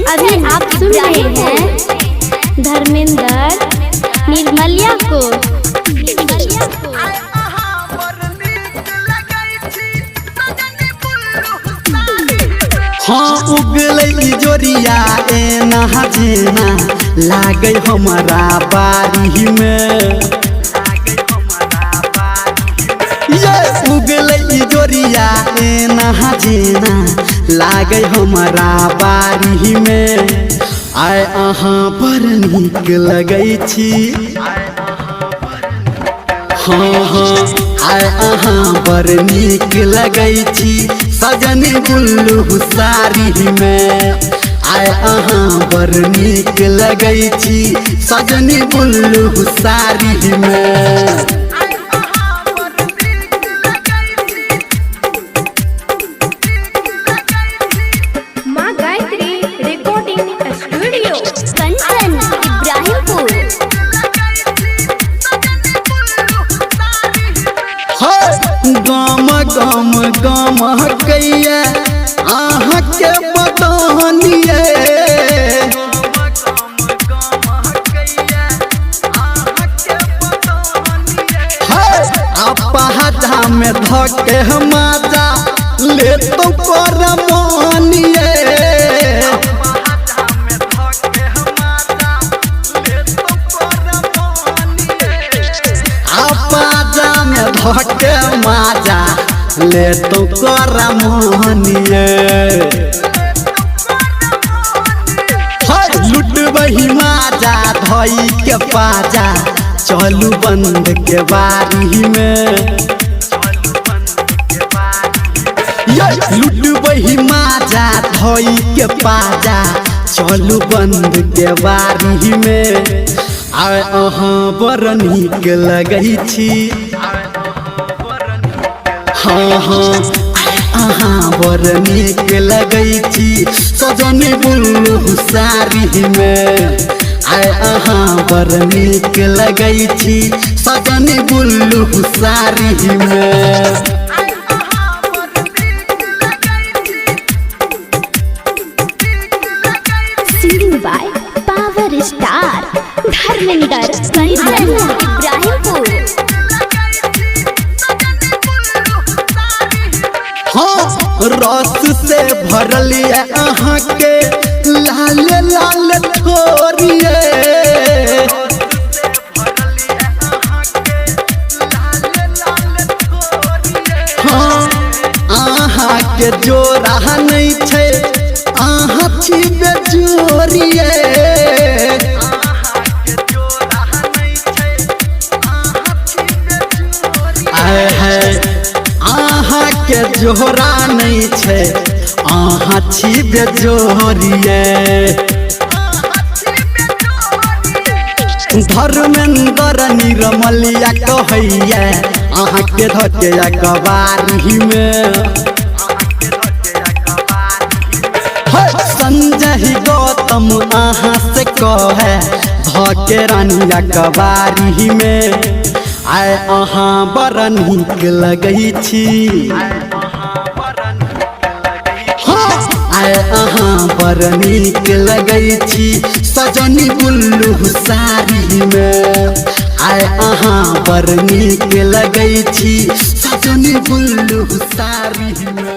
अभी आप सुन रहे हैं धर्मेंद्र निर्मलिया को। हाँ उगलै जोरिया एना जेना लागे हमारा बारी में। ये उगलै जोरिया एना जेना लागे हमारा बारी में। आय अहाँ पर नीक लगै छी। हाँ हाँ आय अहाँ पर नीक लगै छी सजनी बुल्लू साड़ी में। आय अहाँ पर नीक लगै छी सजनी बुल्लू साड़ी में। माँ गायत्री रिकॉर्डिंग स्टूडियो कंचन इब्राहिमपुर। गाम गाम गाम कैया अहाँ के बदनिए। अपहाजा में धके माजा ले तो कर मानिए। अपहाजा में धके माजा ले तो कर मानिए। लुट बही माजा धई के पाजा चलू बंद के बारी में। लुट बही माजा धई के पाजा चलू बंद के बारी में। आय अहाँ बड़ नीक लगै छी। हाँ हाँ अहाँ बड़ नीक लगै छी सजनी बुल्लू साड़ी में। आय अहाँ बड़ नीक लगै छी सजनी बुल्लू साड़ी में। Singing by power star Dharmendra Kanchan Ibrahimpur. हाँ रस से भरलिए अहाँ के लाल लाल थोरिए। हाँ अहाँ के जोड़ा नहीं छे अहाँ छी बेजोरिए। आय है अहाँ के जोड़ा नहीं छे अहाँ छी बेजोरिए। धर्मेंद्र निर्मलिया कहैया अहाँ के धके अखबारी में। संजय गौतम अहाँ से कहे धके रानी अखबारी में। आय अहाँ बड़ नीक लगै छी। आय अहाँ बड़ नीक लगै छी सजनी बुल्लू साड़ी में। आय अहाँ बड़ नीक लगै छी सजनी बुल्लू साड़ी में।